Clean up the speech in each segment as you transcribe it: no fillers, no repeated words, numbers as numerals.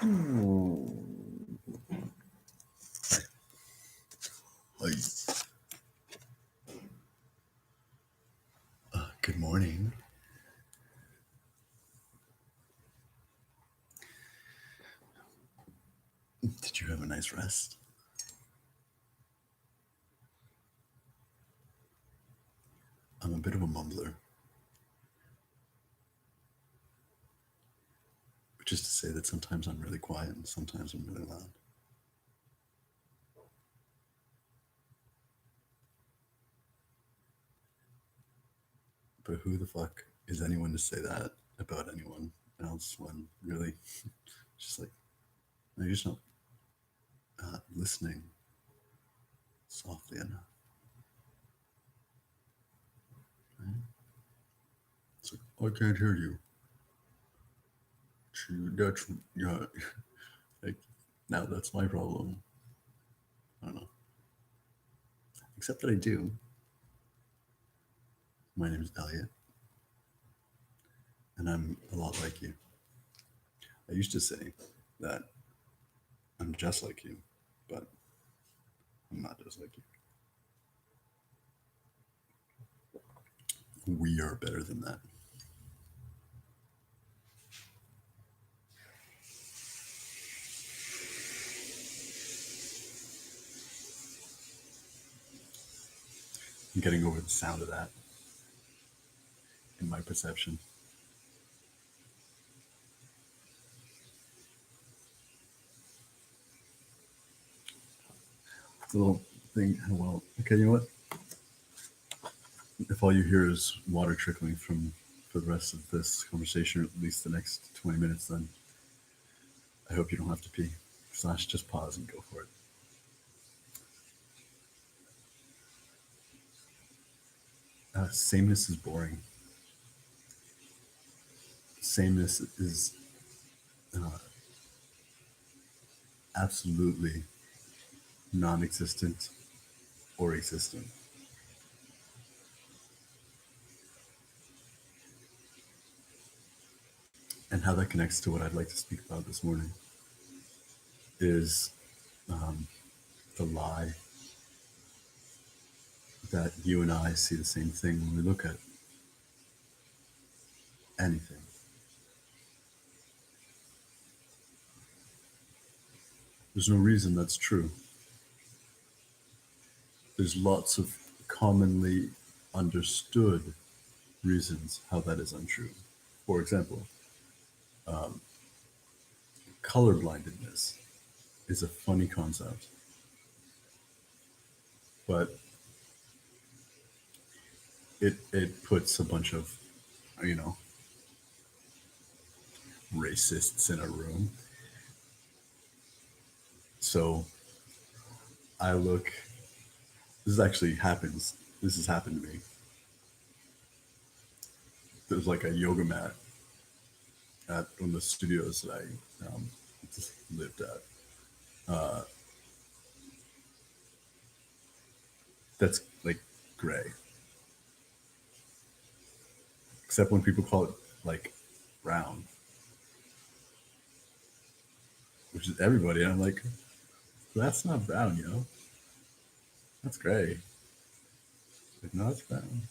Hi. Good morning. Did you have a nice rest? I'm a bit of a mumbler, which is to say that sometimes I'm really quiet and sometimes I'm really loud. But who the fuck is anyone to say that about anyone else when really just like, you're just not listening softly enough? Right? It's like, I can't hear you. That's, yeah. Like, now that's my problem. I don't know. Except that I do. My name is Elliot, and I'm a lot like you. I used to say that I'm just like you, but I'm not just like you. We are better than that. I'm getting over the sound of that in my perception. Little thing, well, okay, you know what? If all you hear is water trickling from for the rest of this conversation, or at least the next 20 minutes, then I hope you don't have to pee. Slash, just pause and go for it. Sameness is boring. Sameness is absolutely non existent or existent. And how that connects to what I'd like to speak about this morning is the lie that you and I see the same thing when we look at anything. There's no reason that's true. There's lots of commonly understood reasons how that is untrue. For example, colorblindedness is a funny concept, but it puts a bunch of, you know, racists in a room. So I look, this actually happens. This has happened to me. There's like a yoga mat at one of the studios that I just lived at. That's like gray, except when people call it like brown, which is everybody. And I'm like, that's not brown, you know? That's gray. Like, no, it's brown.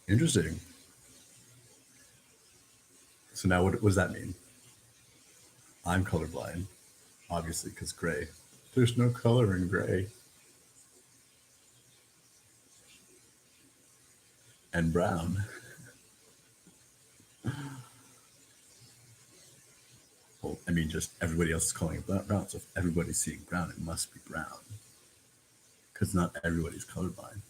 Interesting. So now what does that mean? I'm colorblind, obviously, because gray. There's no color in gray. And brown. Well, I mean, just everybody else is calling it brown. So if everybody's seeing brown, it must be brown. Because not everybody's colorblind.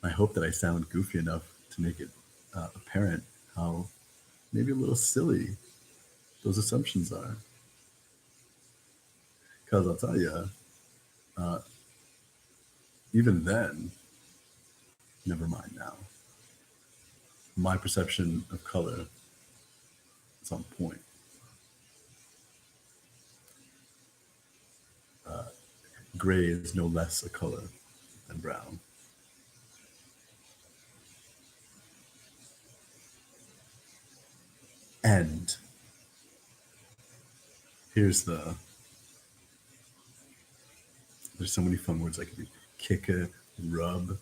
I hope that I sound goofy enough to make it apparent how maybe a little silly those assumptions are. Because I'll tell you, even then, never mind now. My perception of color is on point. Gray is no less a color than brown. And there's so many fun words I could do. Kick a, rub,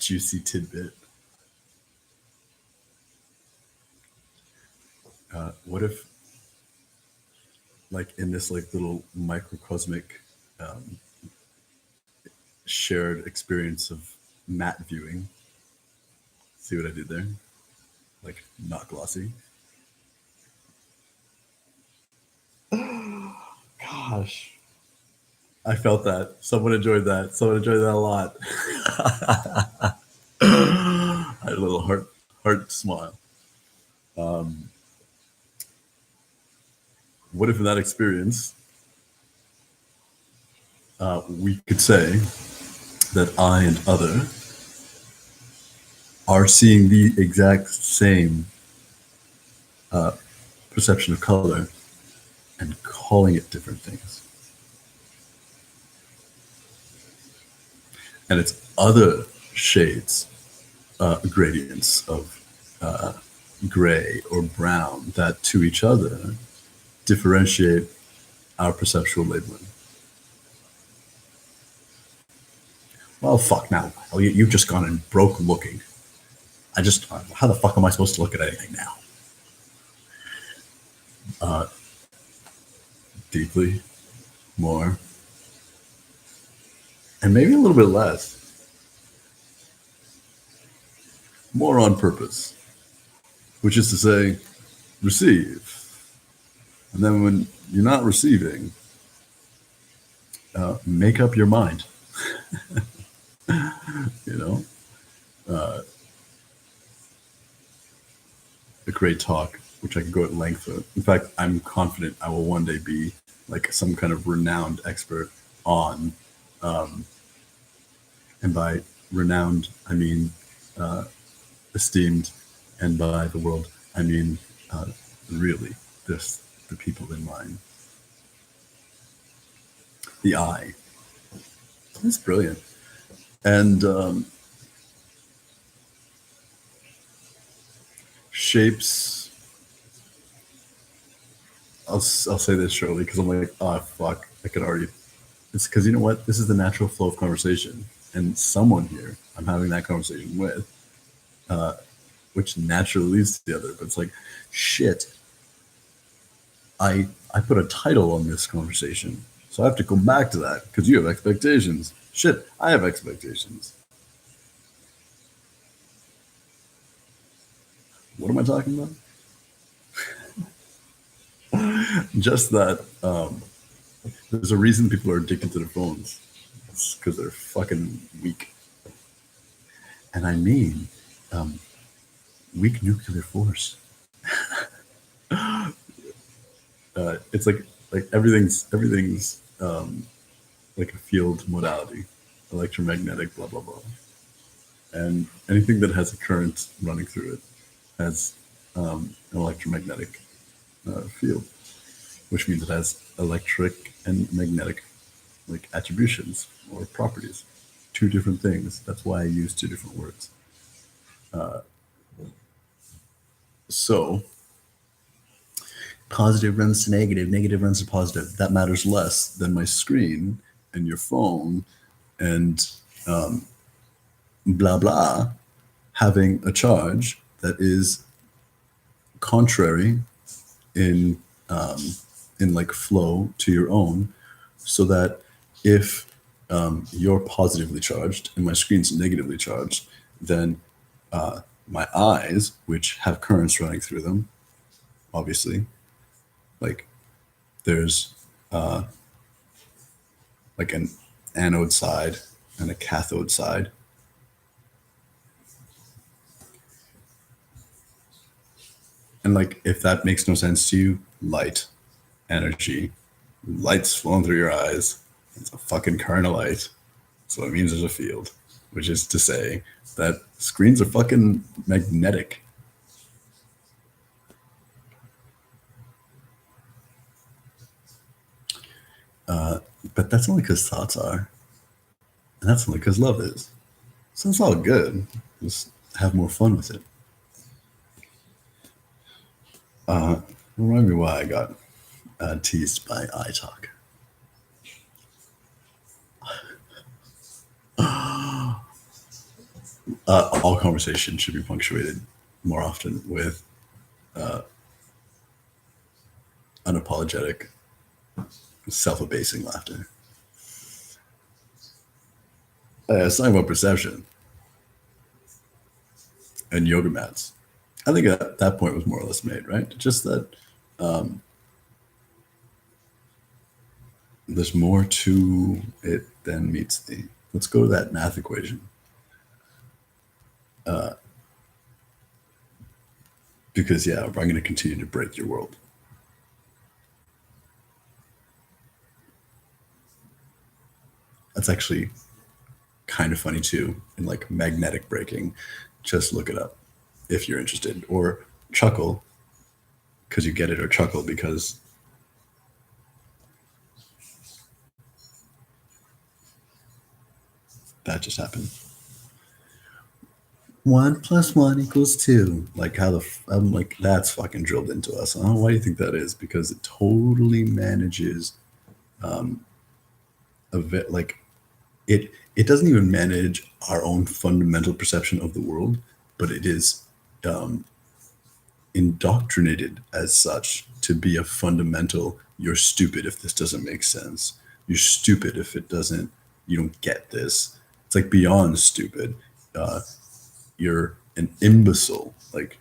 juicy tidbit. What if, like, in this like little microcosmic shared experience of matte viewing, see what I did there? Like, not glossy. Gosh, I felt that. Someone enjoyed that. Someone enjoyed that a lot. I had a little heart smile. What if in that experience we could say that I and other are seeing the exact same perception of color and calling it different things? And it's other shades, gradients of gray or brown that to each other differentiate our perceptual labeling. Well, fuck now. You've just gone and broke looking. How the fuck am I supposed to look at anything now? Deeply, more, and maybe a little bit less. More on purpose, which is to say, receive. And then when you're not receiving, make up your mind. You know? A great talk, which I could go at length with. In fact, I'm confident I will one day be like some kind of renowned expert on, and by renowned, I mean esteemed, and by the world, I mean really the people in mind. The eye. That's brilliant. And shapes. I'll say this shortly because I'm like, oh fuck, I could already. It's because you know what? This is the natural flow of conversation, and someone here I'm having that conversation with, which naturally leads to the other. But it's like, shit. I put a title on this conversation, so I have to go back to that because you have expectations. Shit, I have expectations. What am I talking about? Just that there's a reason people are addicted to their phones. It's because they're fucking weak. And I mean weak nuclear force. It's like everything's like a field modality, electromagnetic, blah blah blah. And anything that has a current running through it has an electromagnetic field, which means it has electric and magnetic like attributions or properties. Two different things. That's why I use two different words. So positive runs to negative, negative runs to positive. That matters less than my screen and your phone and blah blah having a charge that is contrary in like flow to your own, so that if you're positively charged and my screen's negatively charged, then my eyes, which have currents running through them, obviously, like there's like an anode side and a cathode side. And like, if that makes no sense to you, light, energy, light's flowing through your eyes. It's a fucking current of light. So it means there's a field, which is to say that screens are fucking magnetic. But that's only because thoughts are. And that's only because love is. So it's all good. Just have more fun with it. Remind me why I got teased by iTalk. All conversation should be punctuated more often with unapologetic, self-abasing laughter. It's talking about perception and yoga mats. I think at that point was more or less made, right? Just that there's more to it than meets the. Let's go to that math equation. Because, yeah, I'm going to continue to break your world. That's actually kind of funny too, in like magnetic breaking. Just look it up if you're interested, or chuckle because you get it, or chuckle because that just happened. 1 + 1 = 2. Like how I'm like, that's fucking drilled into us. I don't know why you think that is, because it totally manages a bit like it doesn't even manage our own fundamental perception of the world, but it is indoctrinated as such to be a fundamental. You're stupid if this doesn't make sense. You're stupid if it doesn't. You don't get this. It's like beyond stupid. You're an imbecile. Like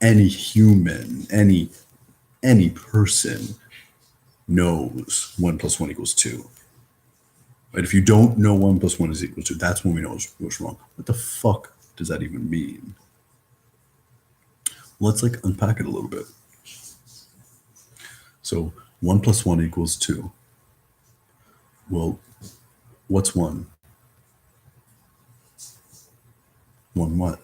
any human, any person knows 1 + 1 = 2. Right? If you don't know 1 + 1 = 2, that's when we know what's wrong. What the fuck does that even mean? Let's like unpack it a little bit. So 1 + 1 = 2. Well, what's 1? 1 what?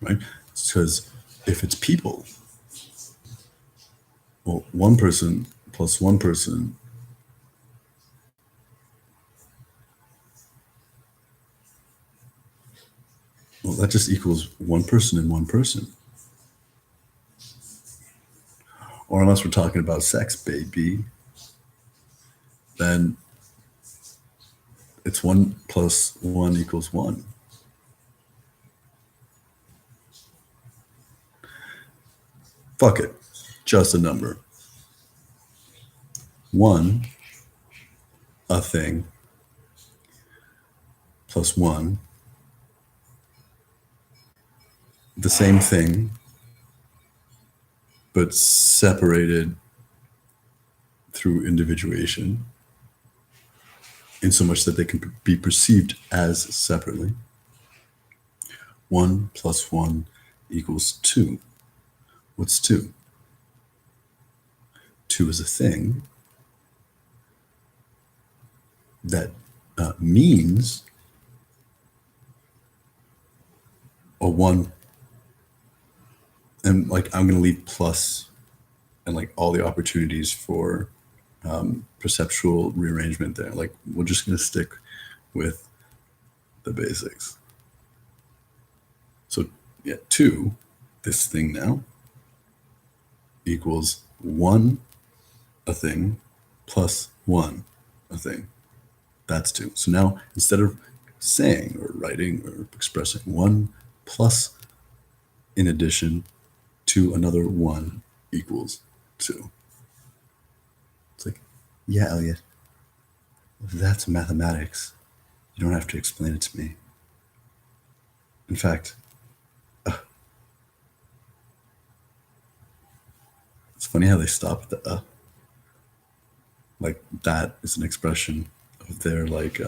Right? Because if it's people, well, one person plus one person, well, that just equals one person and one person. Or unless we're talking about sex, baby, then it's 1 + 1 = 1. Fuck it. Just a number. 1, a thing, plus 1, the same thing, but separated through individuation, in so much that they can be perceived as separately. 1 + 1 = 2. What's 2? 2 is a thing that means a 1, and like I'm going to leave plus and like all the opportunities for perceptual rearrangement there. Like we're just going to stick with the basics. So yeah, 2, this thing now, equals 1, a thing, plus 1, a thing. That's 2. So now instead of saying or writing or expressing 1 plus in addition to another 1 = 2. It's like, yeah, Elliot, that's mathematics. You don't have to explain it to me. In fact, it's funny how they stop at the like that is an expression of their like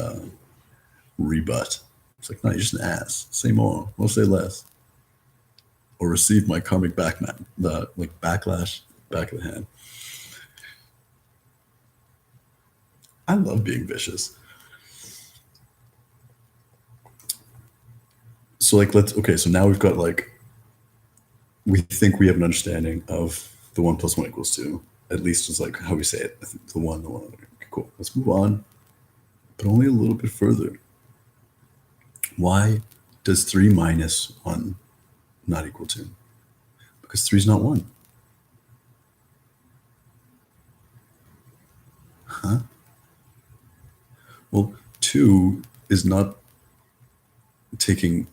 rebut. It's like, no, you're just an ass. Say more. Or say less. Or receive my karmic the like backlash, back of the hand. I love being vicious. So like so now we've got like, we think we have an understanding of the 1 + 1 = 2. At least it's like how we say it. I think the one. Okay, cool. Let's move on, but only a little bit further. Why Does 3 minus 1 not equal 2? Because 3 is not 1. Huh? Well, 2 is not taking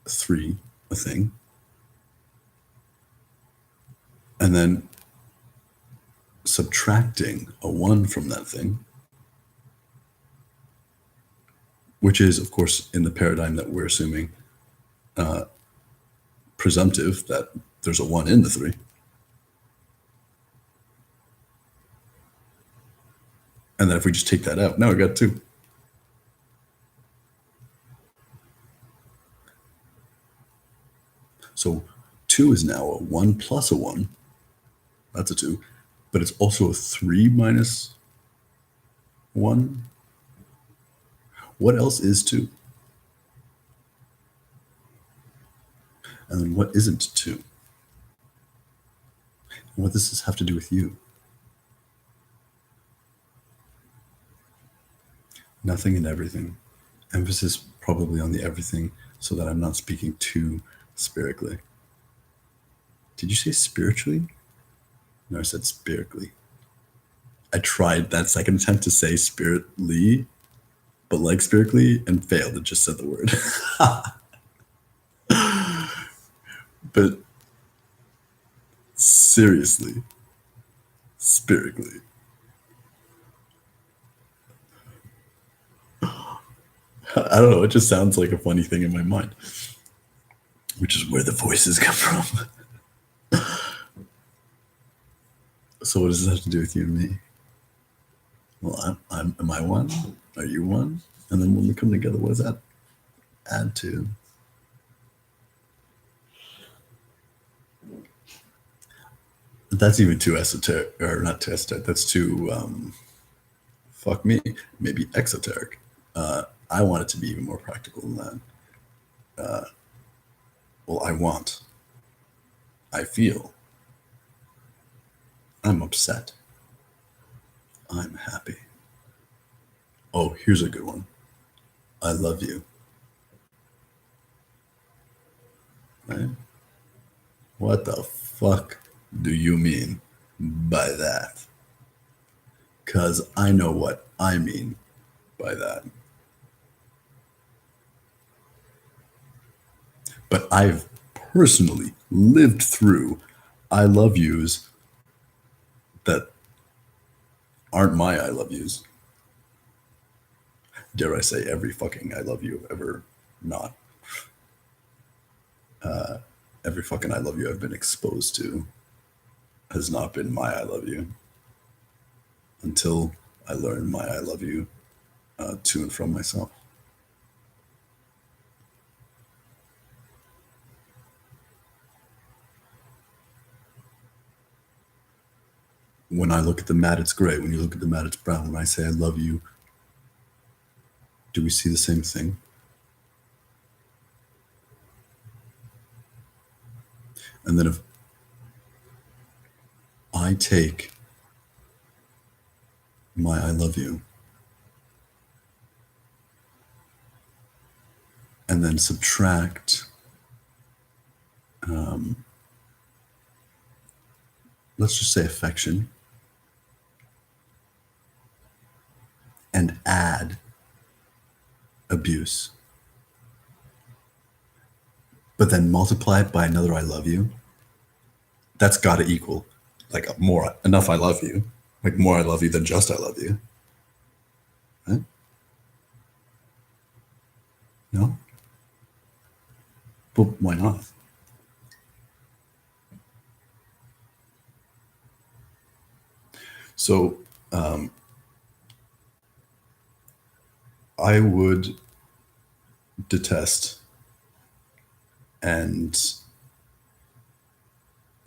3, a thing, and then subtracting a 1 from that thing, which is, of course, in the paradigm that we're assuming, presumptive that there's a 1 in the 3. And then if we just take that out, now we got 2. So 2 is now a 1 plus a 1. That's a 2. But it's also a 3 minus 1. What else is 2? And then what isn't 2? And what does this have to do with you? Nothing and everything. Emphasis probably on the everything so that I'm not speaking too spiritually. Did you say spiritually? No, I said spiritually. I tried that second attempt to say spiritly, but like spiritually, and failed. It just said the word. But seriously, spiritually. I don't know. It just sounds like a funny thing in my mind, which is where the voices come from. So what does this have to do with you and me? Well, am I one? Are you one? And then when we come together, what does that add to? That's even too esoteric, or not too esoteric. That's too, fuck me, maybe exoteric. I want it to be even more practical than that. Well, I feel, I'm upset, I'm happy. Oh, here's a good one. I love you. Right? What the fuck do you mean by that? Because I know what I mean by that. But I've personally lived through I love yous that aren't my I love yous. Dare I say every fucking I love you ever not. Every fucking I love you I've been exposed to has not been my I love you until I learned my I love you to and from myself. When I look at the mat, it's gray. When you look at the mat, it's brown. When I say I love you, do we see the same thing? And then if I take my I love you and then subtract let's just say affection, and add abuse, but then multiply it by another I love you, that's got to equal like enough I love you, like more I love you than just I love you. Right? No? But why not? So I would detest and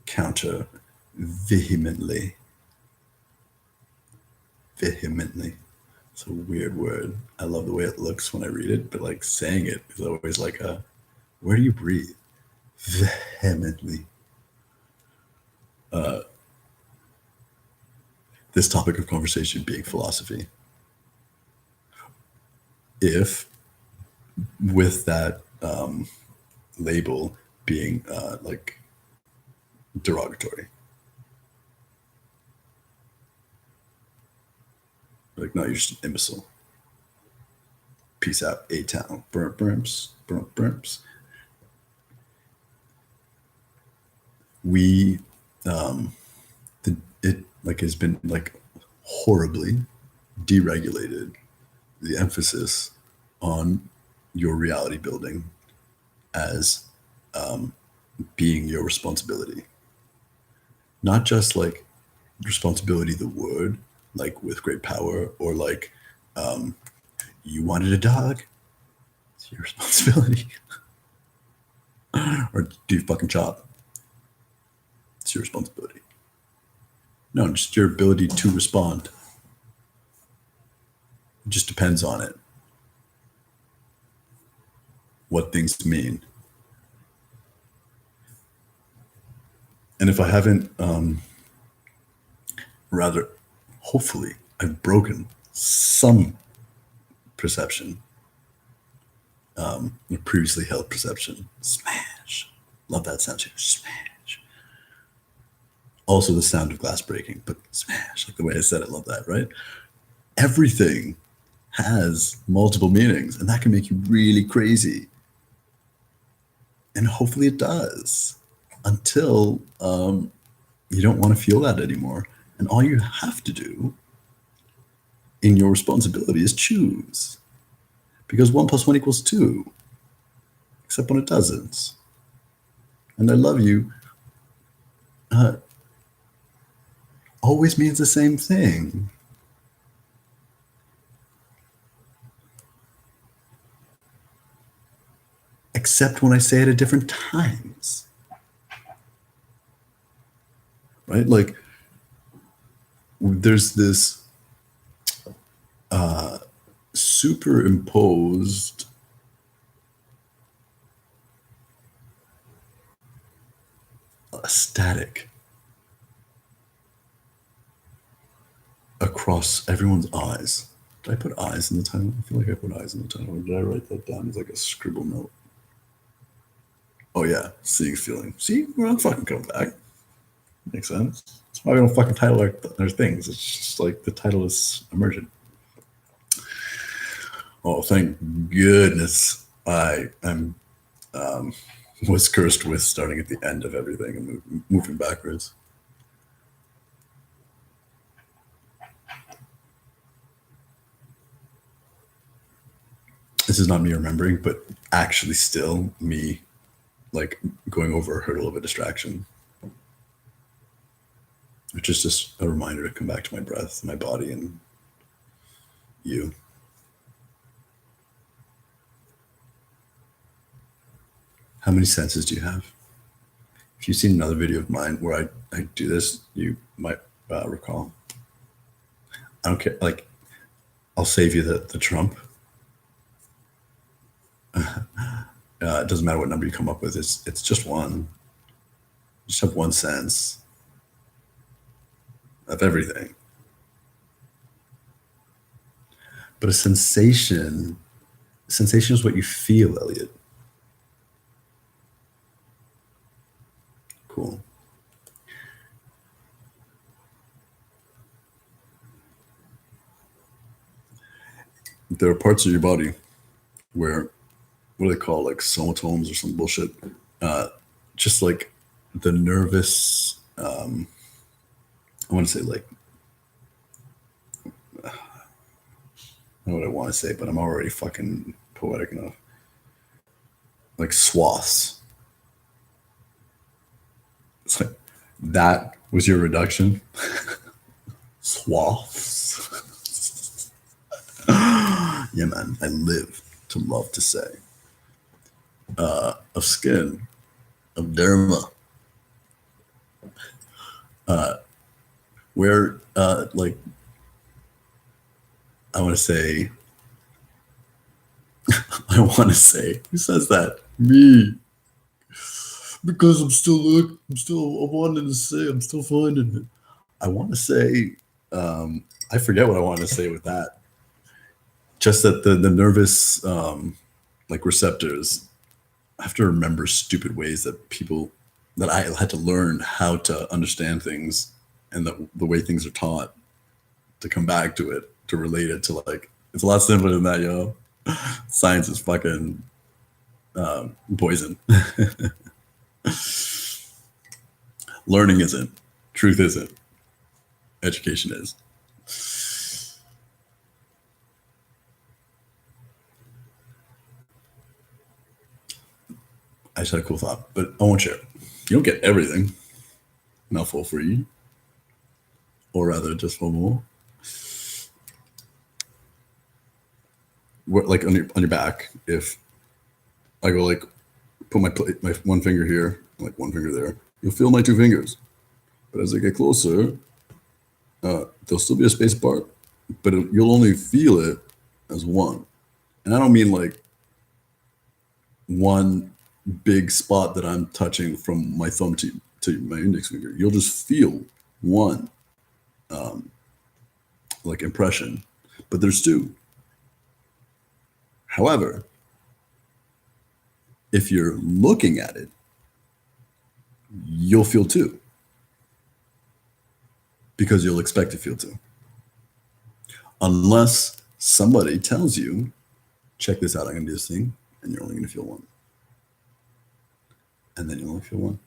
counter vehemently. It's a weird word. I love the way it looks when I read it, but like saying it is always like where do you breathe? Vehemently. This topic of conversation being philosophy. If with that label being like derogatory. Like, no, you're just an imbecile. Peace out, A-Town. Burps. We, it like has been like horribly deregulated, the emphasis on your reality building as being your responsibility. Not just like responsibility, the word, like with great power, or like you wanted a dog, it's your responsibility. Or do you fucking chop? It's your responsibility. No, just your ability to respond. It just depends on it. What things mean. And if I haven't, rather, hopefully, I've broken some perception, previously held perception. Smash. Love that sound. Smash. Also the sound of glass breaking, but smash, like the way I said it, love that, right? Everything has multiple meanings, and that can make you really crazy. And hopefully it does, until you don't want to feel that anymore. And all you have to do in your responsibility is choose. Because 1 + 1 = 2, except when it doesn't. And I love you always means the same thing. Except when I say it at different times. Right? Like, there's this superimposed static across everyone's eyes. Did I put eyes in the title? I feel like I put eyes in the title. Or did I write that down as like a scribble note? Oh yeah, seeing, feeling. See, we're not fucking coming back. Makes sense. That's why we don't fucking title our things. It's just like the title is emergent. Oh, thank goodness I am was cursed with starting at the end of everything and moving backwards. This is not me remembering, but actually still me like going over a hurdle of a distraction. Which is just a reminder to come back to my breath, my body, and you. How many senses do you have? If you've seen another video of mine where I do this, you might recall. I don't care. Like, I'll save you the Trump. It doesn't matter what number you come up with. It's just one. You just have one sense of everything. But a sensation is what you feel, Elliot. Cool. There are parts of your body where, what do they call, like somatomes or some bullshit? Just like the nervous, I want to say like, I don't know what I want to say, but I'm already fucking poetic enough. Like swaths. It's like, that was your reduction? Swaths. Yeah, man, I live to love to say. Of skin, of derma. Where, like, I want to say, who says that? Me. Because I'm still wanting to say, I'm still finding it. I want to say, I forget what I wanted to say with that. Just that the nervous, like receptors I have to remember stupid ways that I had to learn how to understand things and the way things are taught to come back to it, to relate it to like, it's a lot simpler than that, yo. Science is fucking poison. Learning isn't. Truth isn't. Education is. I just had a cool thought, but I won't share it. You don't get everything. Not for free. Or rather, just for more. What, like on your back, if I go like put my one finger here, like one finger there, you'll feel my two fingers. But as I get closer, there'll still be a space apart, but you'll only feel it as one. And I don't mean like one big spot that I'm touching from my thumb to my index finger. You'll just feel one like impression, but there's two. However, if you're looking at it, you'll feel two because you'll expect to feel two. Unless somebody tells you, check this out, I'm going to do this thing, and you're only going to feel one. And then you only feel one.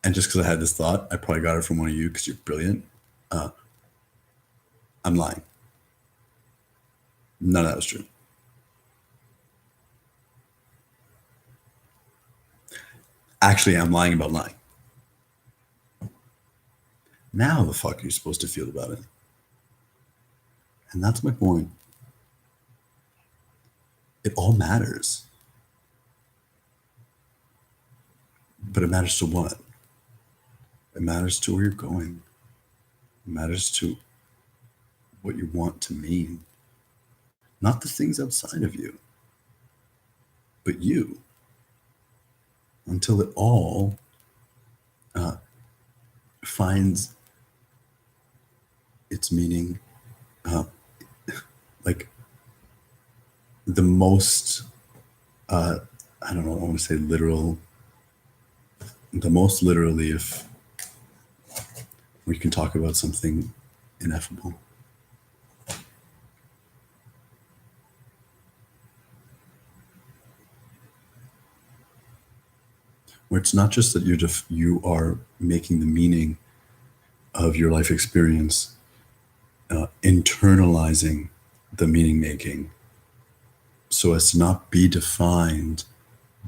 And just because I had this thought, I probably got it from one of you because you're brilliant. I'm lying. None of that was true. Actually, I'm lying about lying. Now the fuck are you supposed to feel about it? And that's my point. It all matters. But it matters to what? It matters to where you're going. It matters to what you want to mean. Not the things outside of you, but you. Until it all finds its meaning, like the most, I don't know, I want to say literal, the most literally, if we can talk about something ineffable. Where it's not just that you are making the meaning of your life experience, internalizing the meaning making so as to not be defined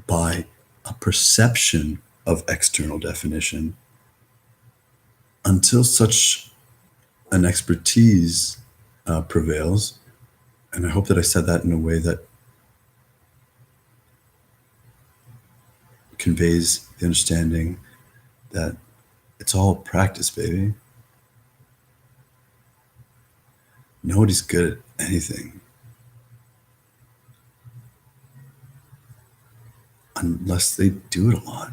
by a perception of external definition until such an expertise prevails. And I hope that I said that in a way that conveys the understanding that it's all practice, baby. Nobody's good at anything unless they do it a lot.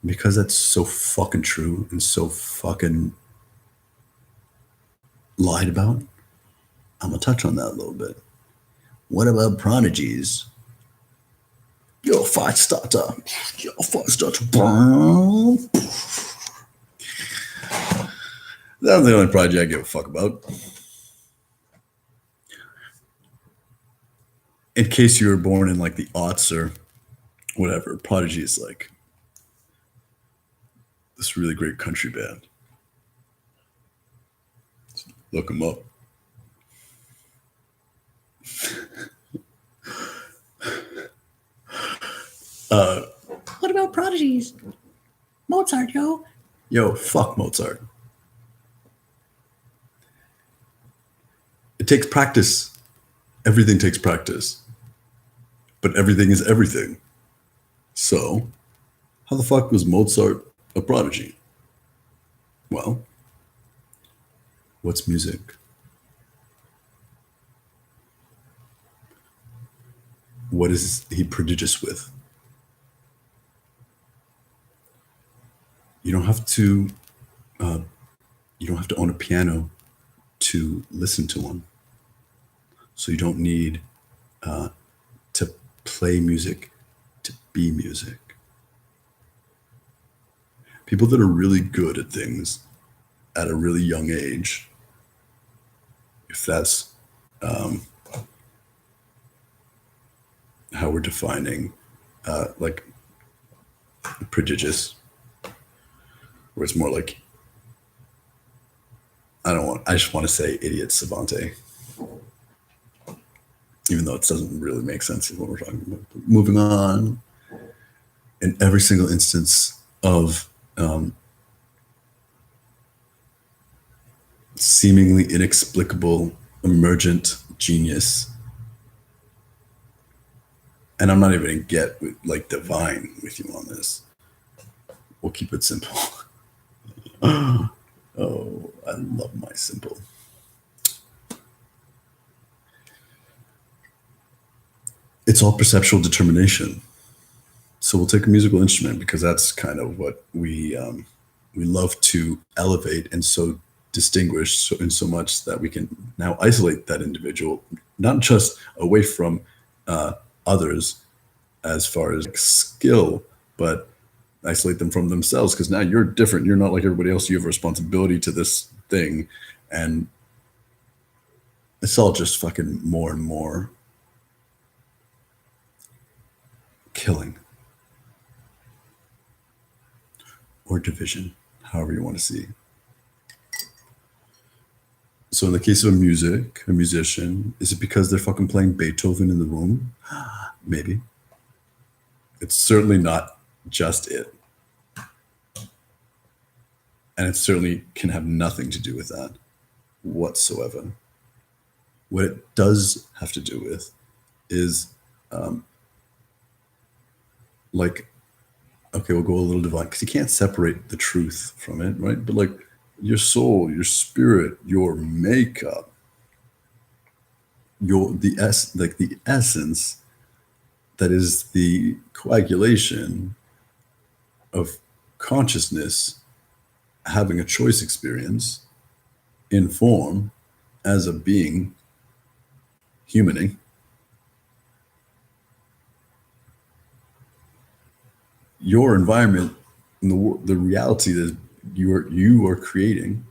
Because that's so fucking true and so fucking lied about, I'm gonna touch on that a little bit. What about prodigies? Yo, fight starter. Yo, fight starter. That's the only prodigy I give a fuck about. In case you were born in like the aughts or whatever, Prodigy is like this really great country band. Look them up. What about prodigies? Mozart, yo. Yo, fuck Mozart. It takes practice. Everything takes practice. But everything is everything. So, how the fuck was Mozart a prodigy? Well, what's music? What is he prodigious with? You don't have to You don't have to own a piano to listen to one. So you don't need to play music to be music. People that are really good at things at a really young age, if that's how we're defining like prodigious, where it's more like I just want to say idiot savante, even though it doesn't really make sense of what we're talking about. But moving on, in every single instance of seemingly inexplicable emergent genius, and I'm not even gonna get like divine with you on this. We'll keep it simple. Oh, I love my simple. It's all perceptual determination. So we'll take a musical instrument because that's kind of what we love to elevate and so distinguish so, in so much that we can now isolate that individual, not just away from others as far as like, skill, but isolate them from themselves because now you're different. You're not like everybody else. You have a responsibility to this thing. And it's all just fucking more and more killing or division, however you want to see. So in the case of a musician, is it because they're fucking playing Beethoven in the room? Maybe. It's certainly not just it. And it certainly can have nothing to do with that whatsoever. What it does have to do with is like, okay, we'll go a little divine because you can't separate the truth from it, right? But like your soul, your spirit, your makeup, the essence that is the coagulation of consciousness having a choice experience in form as a being humaning. Your environment and the reality that you are creating,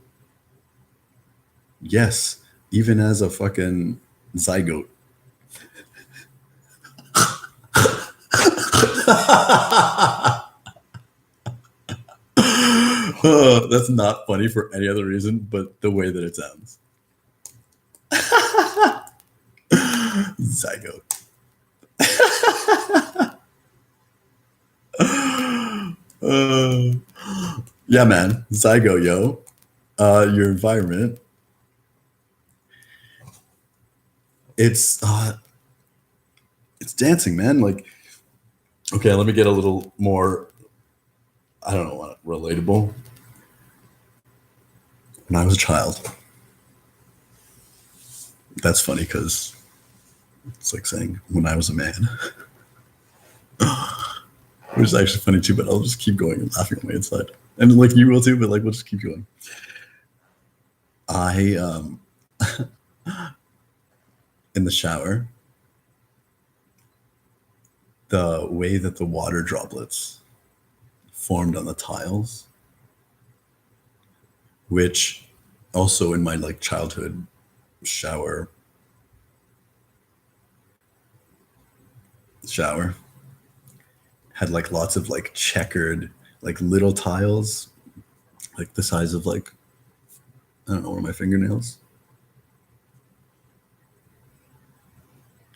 yes, even as a fucking zygote. That's not funny for any other reason but the way that it sounds. Zygote. Yeah, man. Zygote, yo. Your environment. It's dancing, man. Like, okay, let me get a little more, I don't know, relatable. When I was a child, that's funny because it's like saying when I was a man, which is actually funny too, but I'll just keep going and laughing on my inside. And like you will too, but like we'll just keep going. I in the shower, the way that the water droplets formed on the tiles, which also in my like childhood shower had like lots of like checkered like little tiles like the size of like I don't know, one of my fingernails.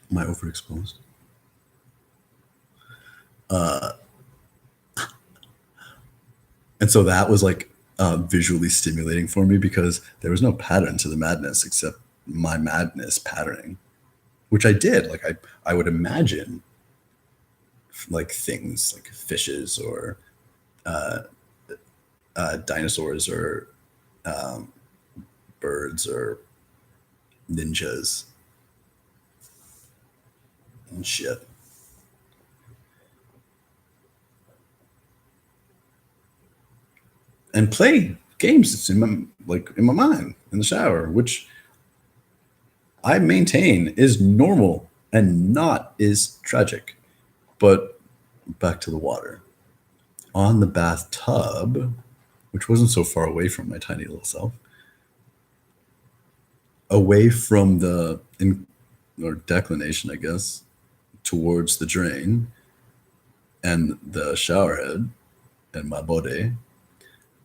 Am I overexposed? And so that was like visually stimulating for me because there was no pattern to the madness except my madness patterning, which I did. Like I would imagine like things like fishes or dinosaurs or birds or ninjas and shit. And play games that's in my mind in the shower, which I maintain is normal and not is tragic. But back to the water. On the bathtub, which wasn't so far away from my tiny little self, away from the or declination, I guess, towards the drain and the shower head and my body,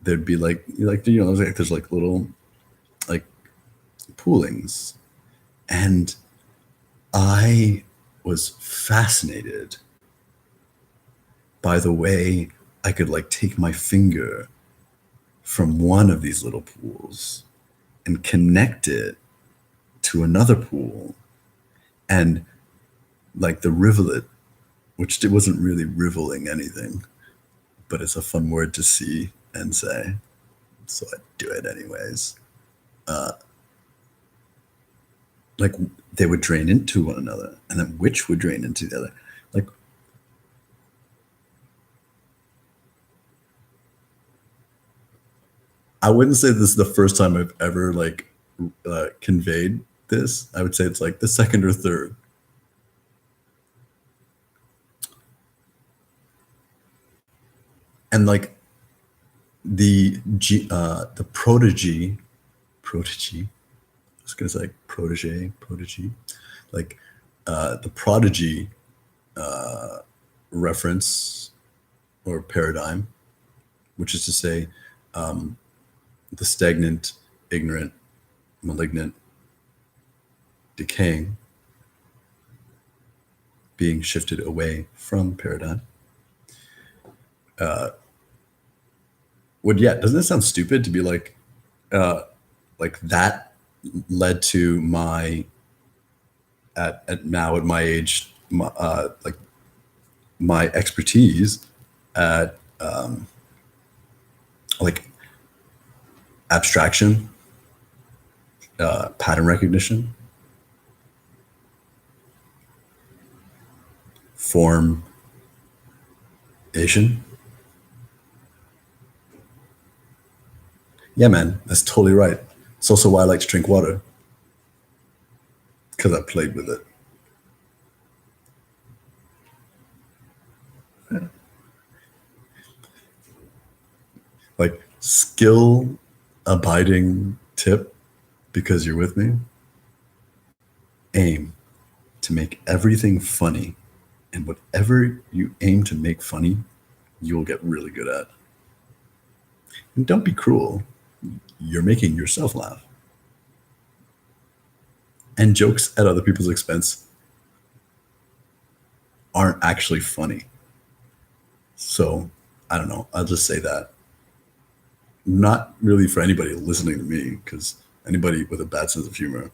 there'd be there's like little like poolings, and I was fascinated by the way I could like take my finger from one of these little pools and connect it to another pool, and like the rivulet, which it wasn't really riveling anything, but it's a fun word to see and say, so I do it anyways. Like they would drain into one another, and then which would drain into the other. Like I wouldn't say this is the first time I've ever like conveyed this. I would say it's like the second or third. And like the prodigy, I was gonna say like protege, like the prodigy reference or paradigm, which is to say the stagnant, ignorant, malignant, decaying, being shifted away from paradigm. Doesn't it sound stupid to be like that led to my at my age, like my expertise at like abstraction, pattern recognition, formation. Yeah, man, that's totally right. It's also why I like to drink water, because I played with it. Like skill abiding tip, because you're with me. Aim to make everything funny, and whatever you aim to make funny, you'll get really good at. And don't be cruel. You're making yourself laugh. And jokes at other people's expense aren't actually funny. So I don't know. I'll just say that. Not really for anybody listening to me, because anybody with a bad sense of humor,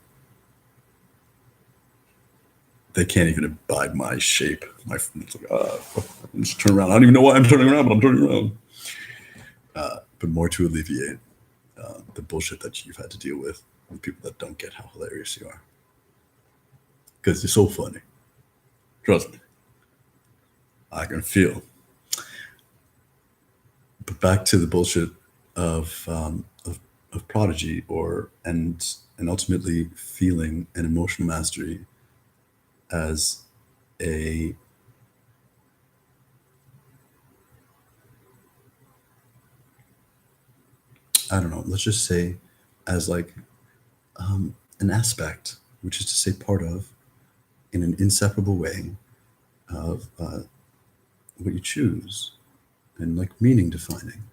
they can't even abide my shape. It's like, just turn around. I don't even know why I'm turning around, but I'm turning around. But more to alleviate the bullshit that you've had to deal with people that don't get how hilarious you are. Because you're so funny. Trust me. I can feel. But back to the bullshit of prodigy, and ultimately feeling an emotional mastery as a I don't know, let's just say as like an aspect, which is to say part of, in an inseparable way of what you choose, and like meaning defining.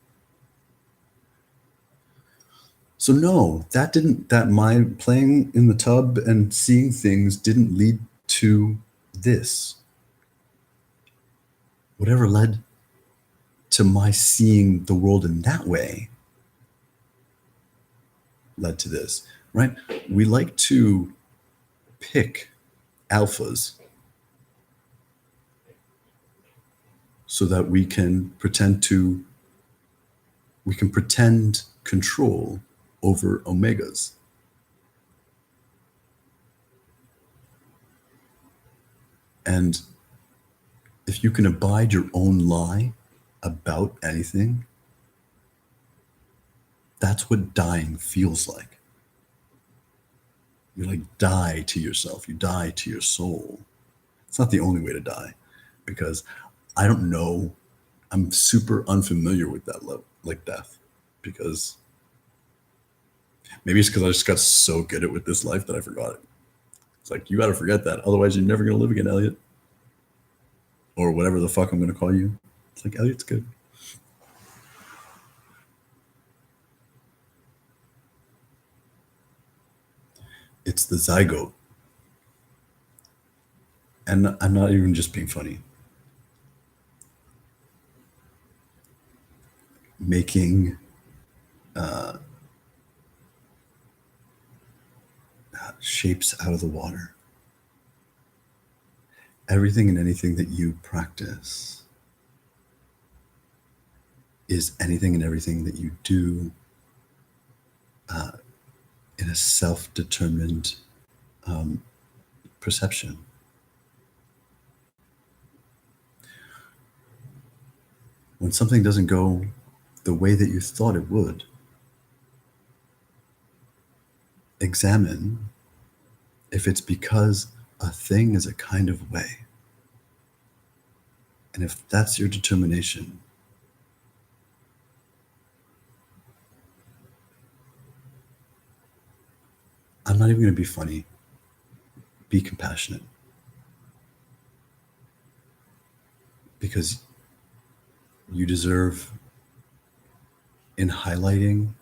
So no, that my playing in the tub and seeing things didn't lead to this. Whatever led to my seeing the world in that way led to this, right? We like to pick alphas so that we can pretend control over omegas. And if you can abide your own lie about anything, That's what dying feels like. You like die to yourself. You die to your soul. It's not the only way to die, because I don't know. I'm super unfamiliar with that level, like death, because maybe it's because I just got so good at with this life that I forgot it. It's like, you got to forget that. Otherwise, you're never going to live again, Elliot. Or whatever the fuck I'm going to call you. It's like, Elliot's good. It's the zygote. And I'm not even just being funny. Making shapes out of the water. Everything and anything that you practice is anything and everything that you do in a self-determined perception. When something doesn't go the way that you thought it would, examine if it's because a thing is a kind of way. And if that's your determination, I'm not even going to be funny. Be compassionate. Because you deserve, in highlighting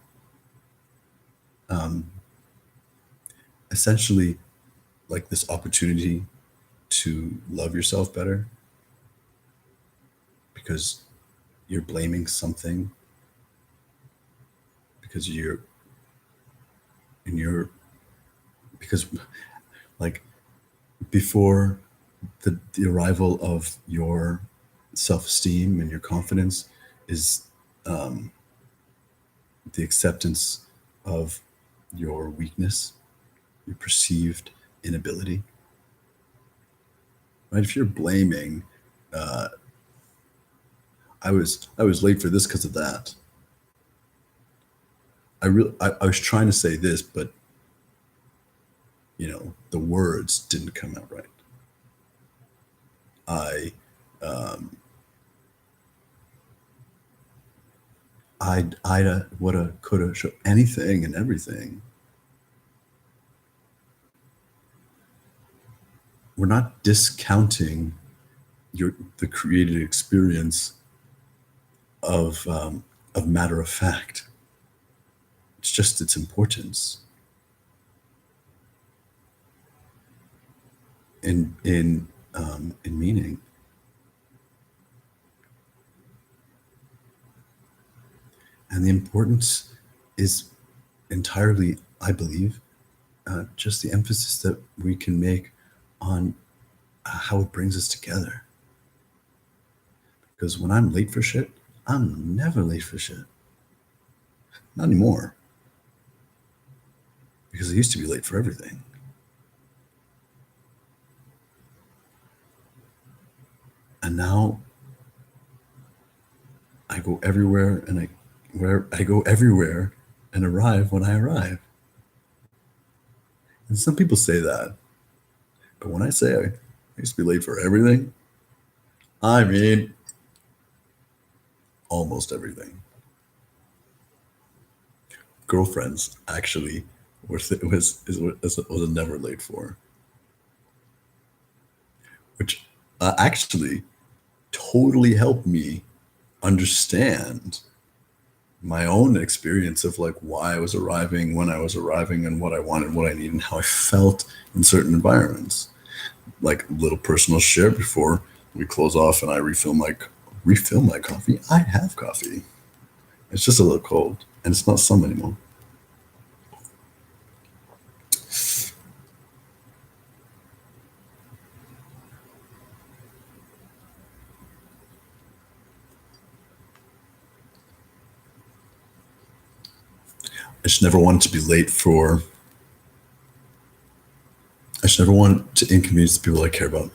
essentially like this opportunity to love yourself better, because you're blaming something, because because like before the arrival of your self-esteem and your confidence is the acceptance of your weakness, your perceived inability. Right? If you're blaming, I was late for this because of that. I was trying to say this, but the words didn't come out right. I'd woulda, coulda, should, anything and everything. We're not discounting the created experience of matter of fact. It's just its importance in meaning. And the importance is entirely, I believe, just the emphasis that we can make on how it brings us together. Because when I'm late for shit, I'm never late for shit. Not anymore. Because I used to be late for everything. And now I go everywhere and I go everywhere and arrive when I arrive. And some people say that. But when I say I used to be late for everything, I mean almost everything. Girlfriends actually was never late for, which actually totally helped me understand my own experience of like why I was arriving, when I was arriving, and what I wanted, what I needed, and how I felt in certain environments. Like little personal share before we close off and I refill my coffee. I have coffee. It's just a little cold and it's not some anymore. I just never wanted to be late for. I just never wanted to inconvenience the people I care about.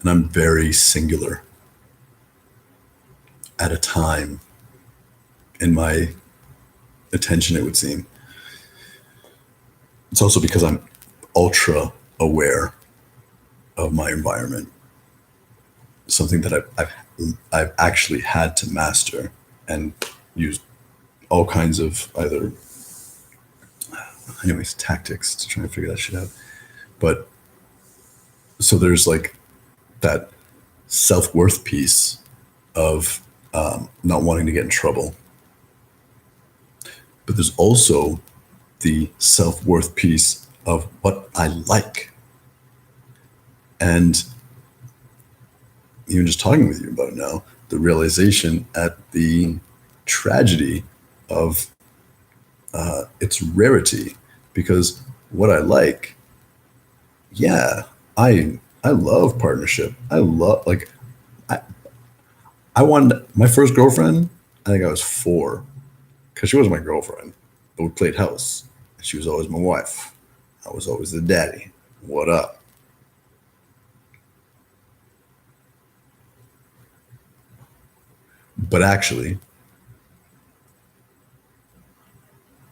And I'm very singular at a time in my attention, it would seem. It's also because I'm ultra aware of my environment, something that I've actually had to master and use all kinds of either, anyways, tactics to try and figure that shit out. But so there's like that self-worth piece of not wanting to get in trouble. But there's also the self-worth piece of what I like. And even just talking with you about it now, the realization at the tragedy of its rarity, because what I like, yeah, I love partnership. I love, like, I I wanted my first girlfriend. I think I was 4, because she wasn't my girlfriend, but we played house. She was always my wife. I was always the daddy. What up? But actually,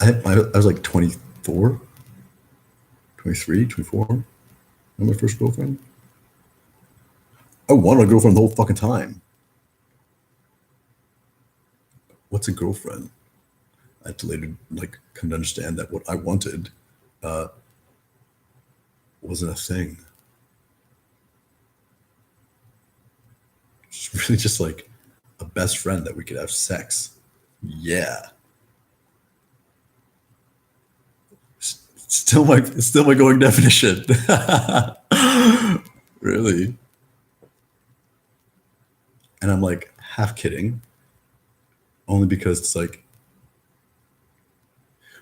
I was like 24, 23, 24. My first girlfriend. I wanted a girlfriend the whole fucking time. What's a girlfriend? I had to later like come to understand that what I wanted wasn't a thing. It's really just like a best friend that we could have sex. Yeah. Still my going definition. Really. And I'm like half kidding, only because it's like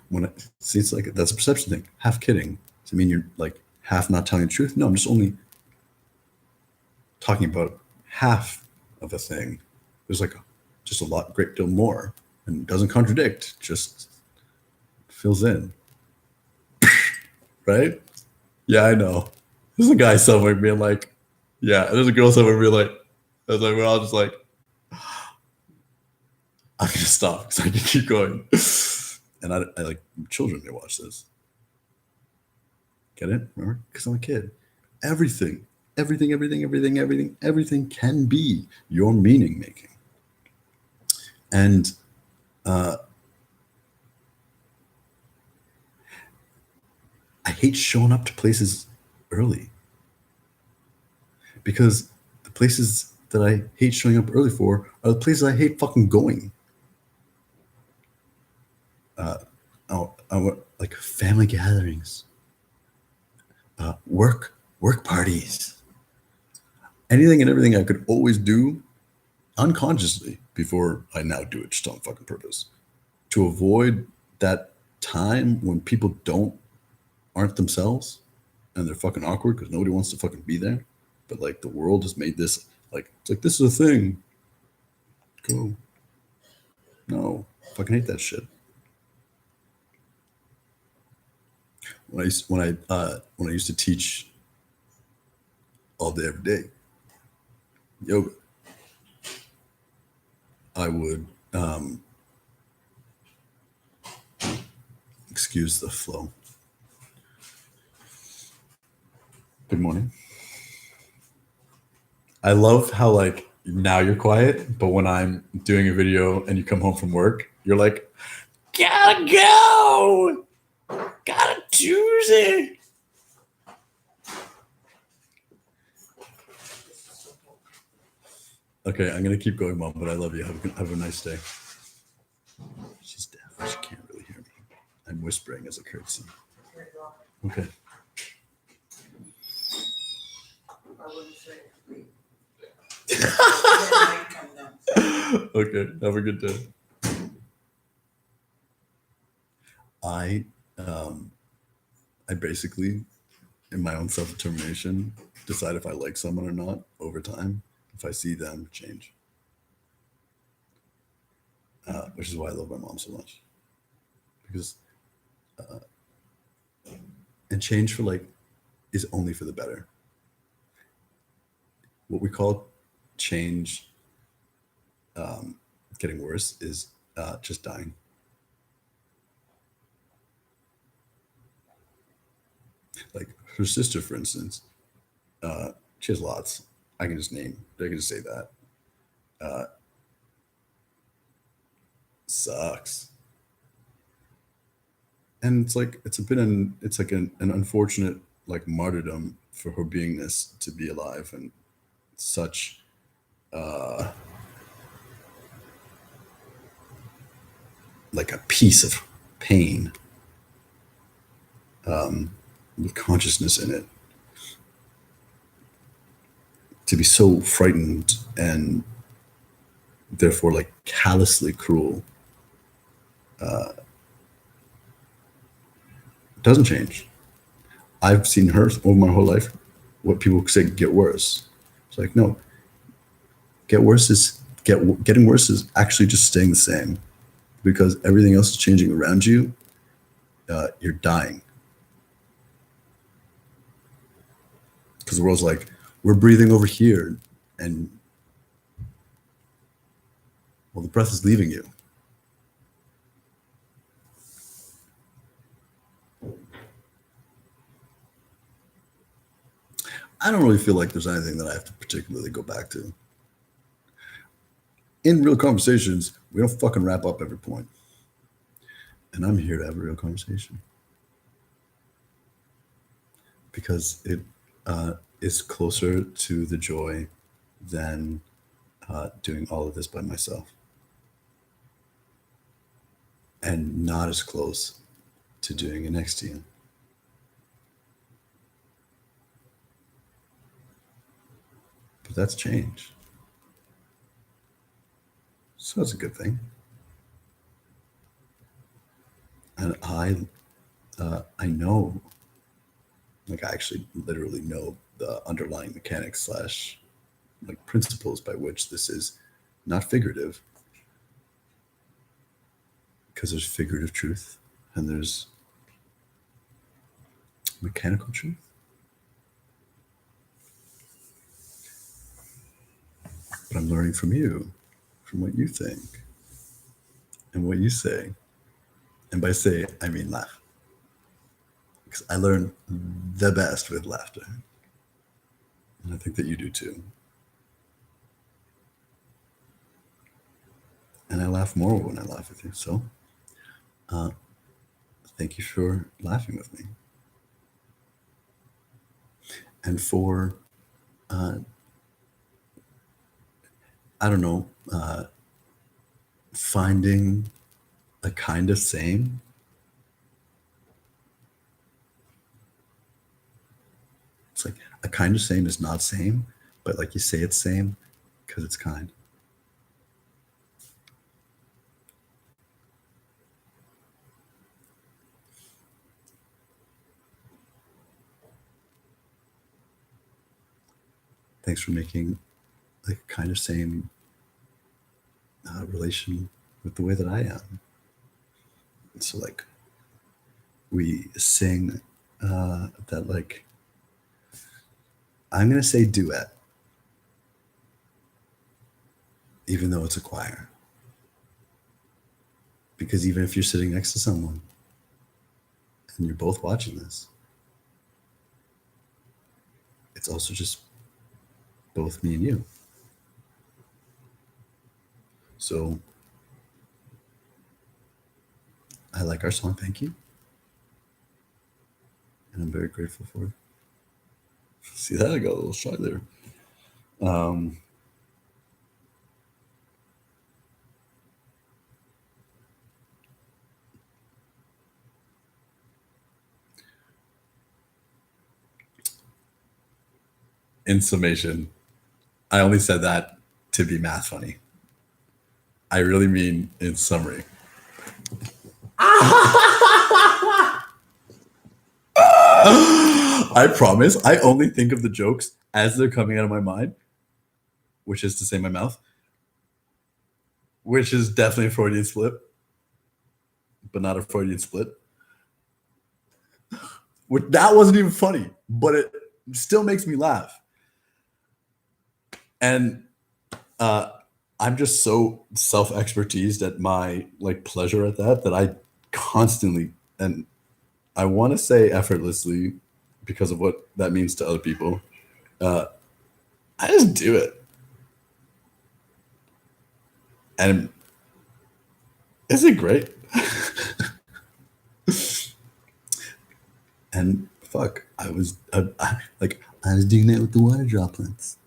when I see, it's like that's a perception thing. Half kidding. Does it mean you're like half not telling the truth? No, I'm just only talking about half of a thing. There's like just a lot, great deal more, and it doesn't contradict. Just fills in, right? Yeah, I know. There's a guy somewhere being like, yeah. And there's a girl somewhere being like, I was like, we're all just like, I'm gonna stop because I can keep going. And I like children to watch this. Get it? Remember? Because I'm a kid. Everything, everything can be your meaning making. And I hate showing up to places early, because the places that I hate showing up early for are the places I hate fucking going. Like family gatherings, work parties, anything and everything I could always do unconsciously before I now do it just on fucking purpose, to avoid that time when people aren't themselves and they're fucking awkward because nobody wants to fucking be there. But like the world has made this like, it's like, this is a thing. Go. No, fucking hate that shit. When I used to teach all day every day yoga, I would excuse the flow. Good morning. I love how like now you're quiet, but when I'm doing a video and you come home from work, you're like, gotta go, gotta choose it. Okay, I'm gonna keep going, Mom, but I love you. Have a nice day. She's deaf. She can't really hear me. I'm whispering as a courtesy. Okay. Okay. Have a good day. I basically, in my own self-determination, decide if I like someone or not over time, if I see them change. Which is why I love my mom so much. Because and change for like is only for the better. What we call change getting worse is just dying. Like her sister, for instance, she has lots. I can just name. I can just say that. Uh, Sucks. And it's like it's like an unfortunate like martyrdom for her beingness to be alive and such uh like a piece of pain with consciousness in it to be so frightened and therefore like callously cruel doesn't change. I've seen her over my whole life. What people say get worse. It's like no, getting worse is actually just staying the same because everything else is changing around you. You're dying because the world's like we're breathing over here, and well, the breath is leaving you. I don't really feel like there's anything that I have to particularly go back to. In real conversations, we don't fucking wrap up every point. And I'm here to have a real conversation because it is closer to the joy than doing all of this by myself, and not as close to doing it next to you. But that's change. So that's a good thing. And I know, like I actually literally know the underlying mechanics slash like principles by which this is not figurative, because there's figurative truth and there's mechanical truth. But I'm learning from you, from what you think and what you say. And by say, I mean laugh. Because I learn the best with laughter. And I think that you do too. And I laugh more when I laugh with you. So thank you for laughing with me. And for, I don't know, finding a kind of same. It's like a kind of same is not same, but like you say it's same because it's kind. Thanks for making like a kind of same relation with the way that I am. So like we sing that like I'm gonna say duet, even though it's a choir. Because even if you're sitting next to someone and you're both watching this, it's also just both me and you. So I like our song, thank you. And I'm very grateful for it. See that? I got a little shy there. In summation, I only said that to be math funny. I really mean in summary. I promise I only think of the jokes as they're coming out of my mind, which is to say my mouth, which is definitely a Freudian slip, but not a Freudian split. That wasn't even funny, but it still makes me laugh. And I'm just so self-expertised at my like pleasure at that I constantly, and I want to say effortlessly, because of what that means to other people, I just do it. And isn't it great? And fuck, I was doing that with the water droplets.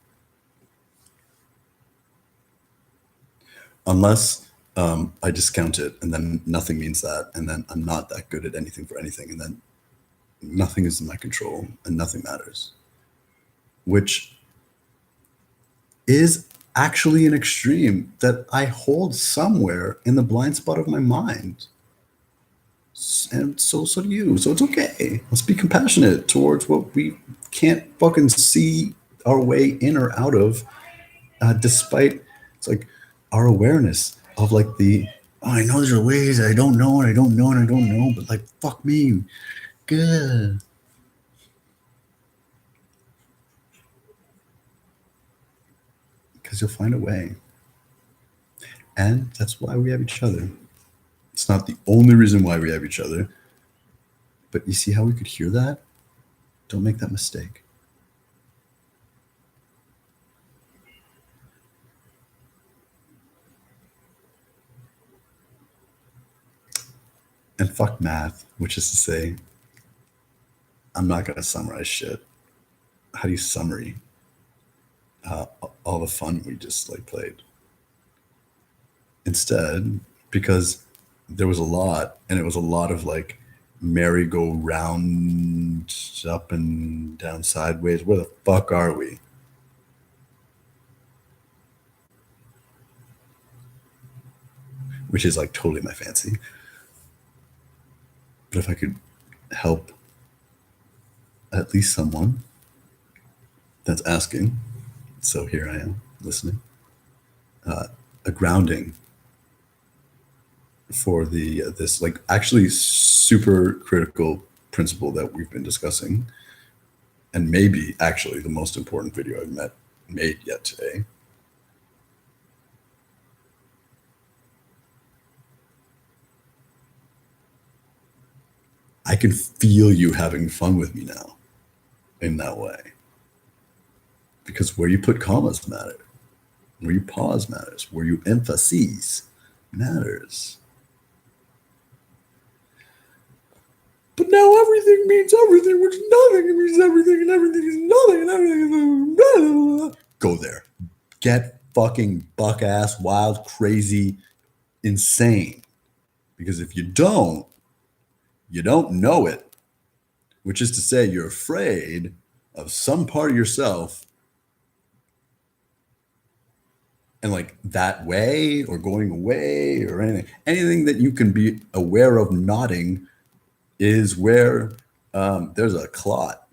Unless I discount it, and then nothing means that, and then I'm not that good at anything for anything, and then nothing is in my control, and nothing matters. Which is actually an extreme that I hold somewhere in the blind spot of my mind. And so do you. So it's okay. Let's be compassionate towards what we can't fucking see our way in or out of, despite it's like our awareness of like I know there's ways I don't know and I don't know and I don't know, but like fuck me, good. Because you'll find a way. And that's why we have each other. It's not the only reason why we have each other. But you see how we could hear that? Don't make that mistake. And fuck math, which is to say, I'm not going to summarize shit. How do you summary all the fun we just like played? Instead, because there was a lot, and it was a lot of like merry-go-round, up and down sideways. Where the fuck are we? Which is like totally my fancy. But if I could help at least someone that's asking, so here I am listening, a grounding for this like actually super critical principle that we've been discussing, and maybe actually the most important video I've made yet today. I can feel you having fun with me now in that way. Because where you put commas matter. Where you pause matters. Where you emphasize matters. But now everything means everything, which nothing means everything, and everything is nothing, and everything is blah, blah, blah. Go there. Get fucking buck ass, wild, crazy, insane. Because if you don't know it, which is to say you're afraid of some part of yourself, and like that way or going away or anything that you can be aware of nodding is where there's a clot.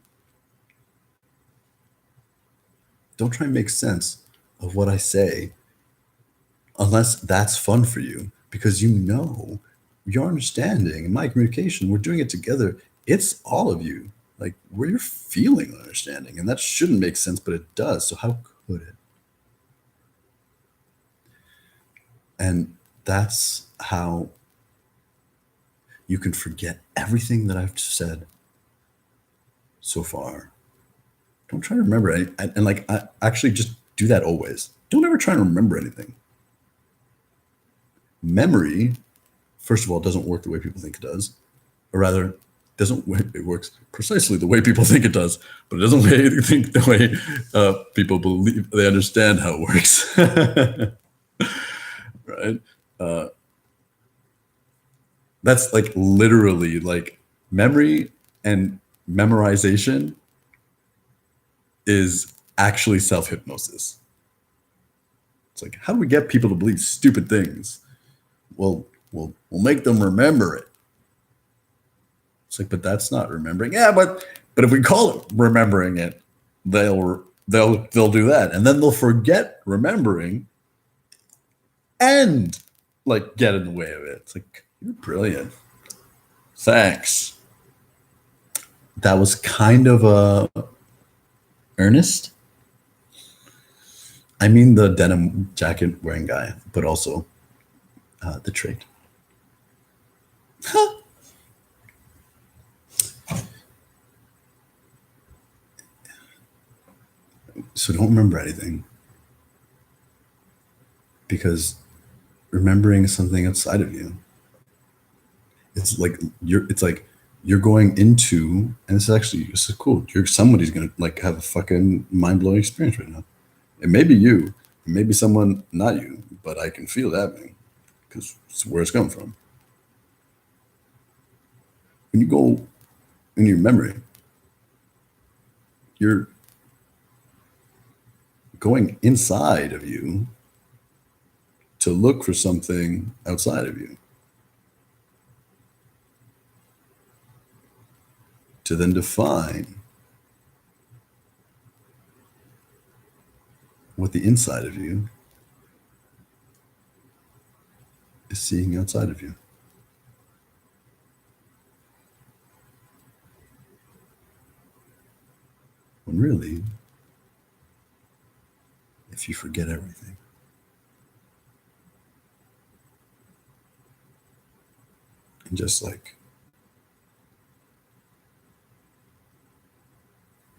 Don't try and make sense of what I say unless that's fun for you, because you know your understanding and my communication, we're doing it together. It's all of you. Like we're feeling understanding, and that shouldn't make sense, but it does. So how could it? And that's how you can forget everything that I've said so far. Don't try to remember anything. And like, I actually just do that always. Don't ever try to remember anything. Memory, first of all, doesn't work the way people think it does. Or rather, it works precisely the way people think it does, but it doesn't think the way people believe they understand how it works. Right? That's like literally like memory and memorization is actually self-hypnosis. It's like, how do we get people to believe stupid things? Well, we'll make them remember it. It's like, but that's not remembering. Yeah, but if we call it remembering it, they'll do that, and then they'll forget remembering and like get in the way of it. It's like, you're brilliant. Thanks. That was kind of a earnest. I mean the denim jacket wearing guy, but also the trait. Huh. So don't remember anything, because remembering something outside of you, it's like you're going into, and this is cool. Somebody's gonna like have a fucking mind blowing experience right now. It may be you, it may be someone not you, but I can feel that thing because it's where it's coming from. When you go in your memory, you're going inside of you to look for something outside of you, to then define what the inside of you is seeing outside of you. When really, if you forget everything, and just like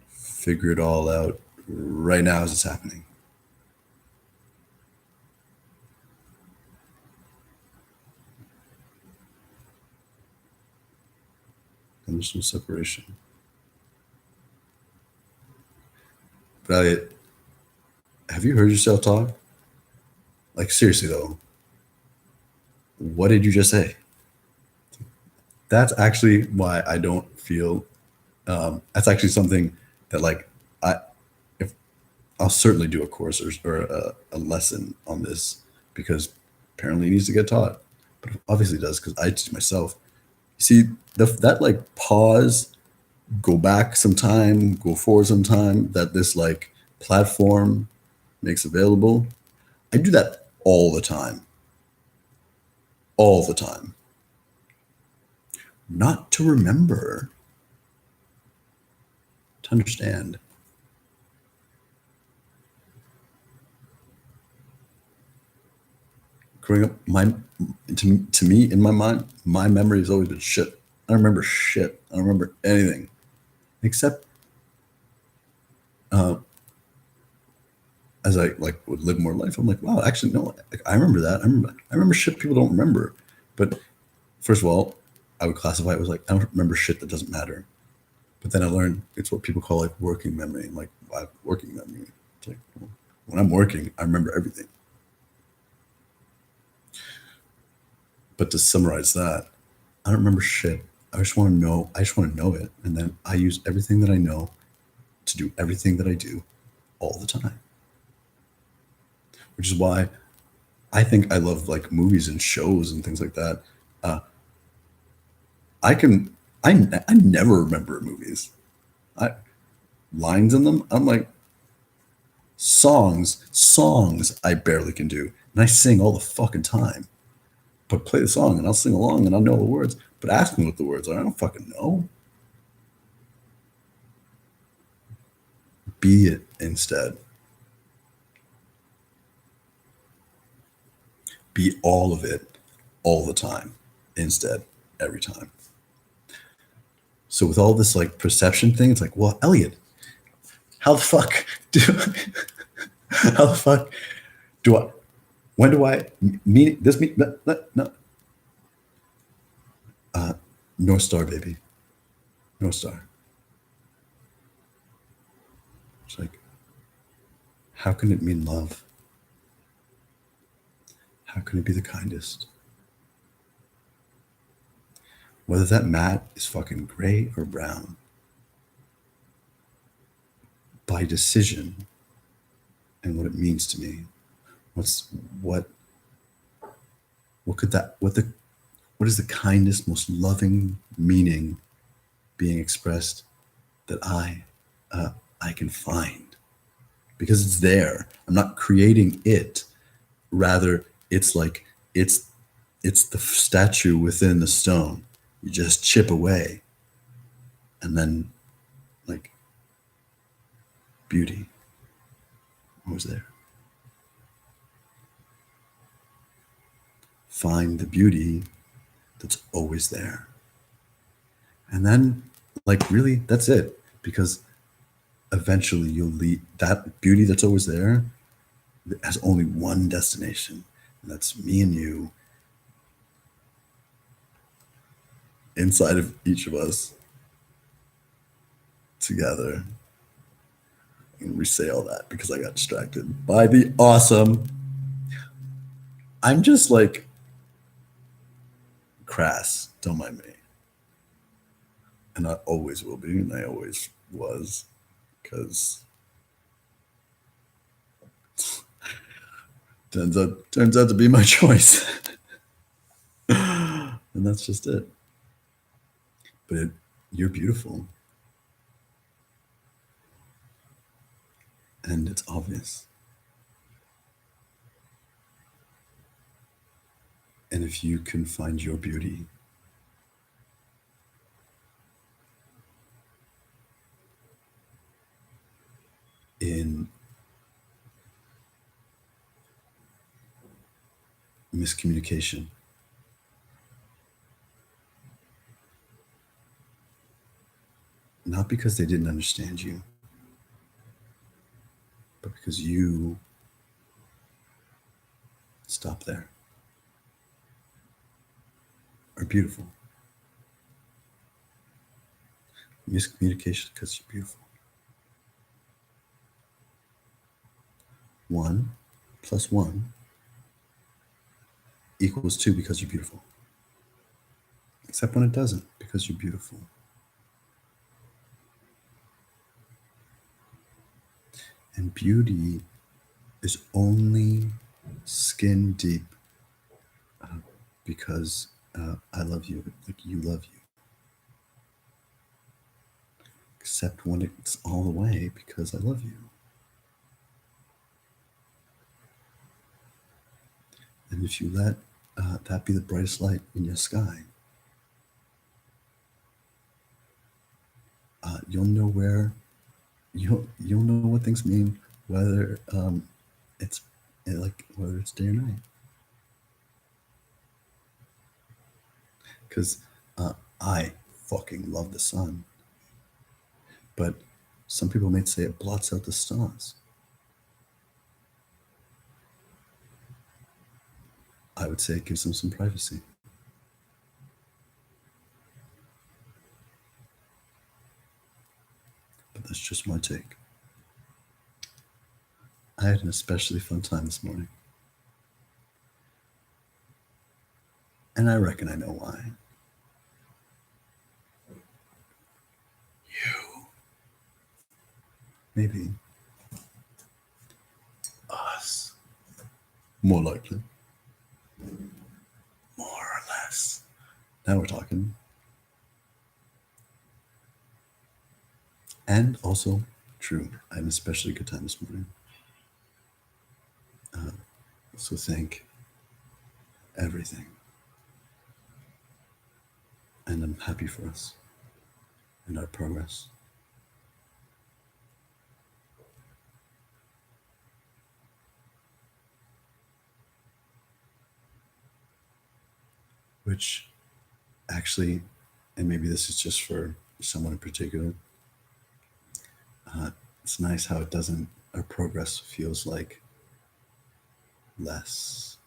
figure it all out right now as it's happening. And there's no separation. But Elliot, have you heard yourself talk? Like, seriously though, what did you just say? That's actually why I don't feel. That's actually something that like I, if I'll certainly do a course or a lesson on this, because apparently it needs to get taught. But it obviously does, because I teach myself. You see, that like pause, go back some time, go forward some time, that this like platform makes available. I do that all the time. All the time. Not to remember, to understand. Growing up, to me, in my mind, my memory has always been shit. I don't remember shit. I don't remember anything, except as I like would live more life. I'm like, wow, actually no, like, I remember that. I remember shit people don't remember. But first of all, I would classify it as like, I don't remember shit that doesn't matter. But then I learned it's what people call like working memory. I'm like, well, I have working memory. It's like, well, when I'm working, I remember everything. But to summarize that, I don't remember shit. I just want to know. I just want to know it, and then I use everything that I know to do everything that I do all the time. Which is why I think I love like movies and shows and things like that. Uh, I can. I never remember movies. I lines in them. I'm like songs. I barely can do, and I sing all the fucking time. But play the song and I'll sing along and I'll know the words. But ask me what the words are. I don't fucking know. Be it instead. Be all of it all the time instead, every time. So with all this like perception thing, it's like, well, Elliot, how the fuck do how the fuck do I when do I mean this mean no. North Star, baby. North Star. It's like, how can it mean love? How can it be the kindest? Whether that mat is fucking gray or brown, by decision and what it means to me, what's what could that what is the kindest, most loving meaning being expressed that I can find, because it's there. I'm not creating it. Rather, it's like it's the statue within the stone. You just chip away, and then like beauty was there. Find the beauty that's always there. And then like really that's it, because eventually you'll lead that beauty that's always there has only one destination, and that's me and you inside of each of us together. And we say all that because I got distracted by the awesome. I'm just like crass, don't mind me. And I always will be, and I always was, because turns out to be my choice. And that's just it. But you're beautiful. And it's obvious. And if you can find your beauty in miscommunication, not because they didn't understand you, but because you stop there, are beautiful. Miscommunication because you're beautiful. 1 + 1 equals 2 because you're beautiful. Except when it doesn't, because you're beautiful. And beauty is only skin deep because I love you, like you love you. Except when it's all the way because I love you. And if you let that be the brightest light in your sky, you'll know where you'll know what things mean, whether it's like whether it's day or night. Because I fucking love the sun, but some people might say it blots out the stars. I would say it gives them some privacy. But that's just my take. I had an especially fun time this morning. And I reckon I know why. You. Maybe. Us. More likely. More or less. Now we're talking. And also, true, I had an especially good time this morning. So thank everything. And I'm happy for us and our progress. Which actually, and maybe this is just for someone in particular, it's nice how it doesn't, our progress feels like less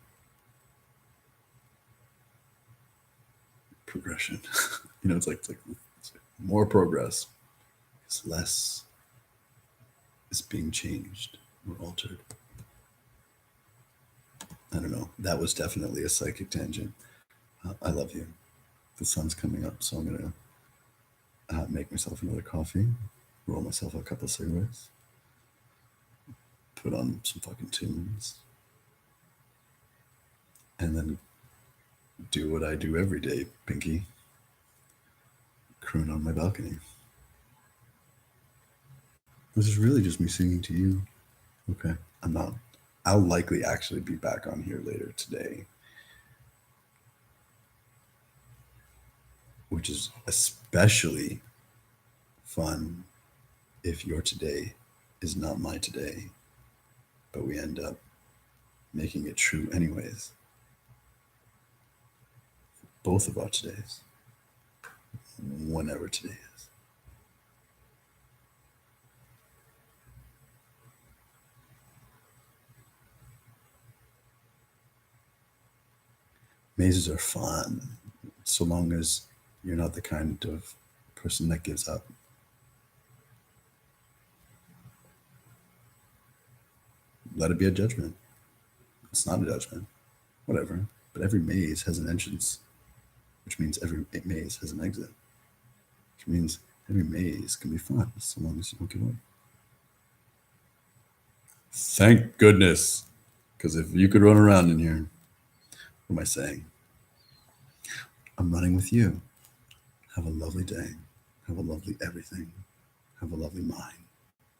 progression. It's like more progress. It's less is being changed or altered. I don't know. That was definitely a psychic tangent. I love you. The sun's coming up, so I'm going to make myself another coffee, roll myself a couple cigarettes, put on some fucking tunes, and then do what I do every day, Pinky. Croon on my balcony. This is really just me singing to you. Okay. I'm not. I'll likely actually be back on here later today, which is especially fun if your today is not my today, but we end up making it true anyways. Both of our todays, whenever today is. Mazes are fun, so long as you're not the kind of person that gives up. Let it be a judgment. It's not a judgment. Whatever. But every maze has an entrance, which means every maze has an exit, which means every maze can be fun so long as you don't give up. Thank goodness. Because if you could run around in here, what am I saying? I'm running with you. Have a lovely day. Have a lovely everything. Have a lovely mind.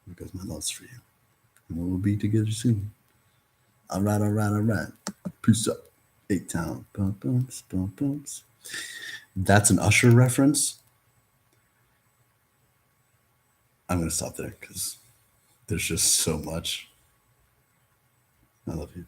Because my love's for you. And we'll be together soon. All right, all right, all right. Peace up. 8-Town. Bum, bumps, bum, bumps. That's an Usher reference. I'm going to stop there because there's just so much. I love you.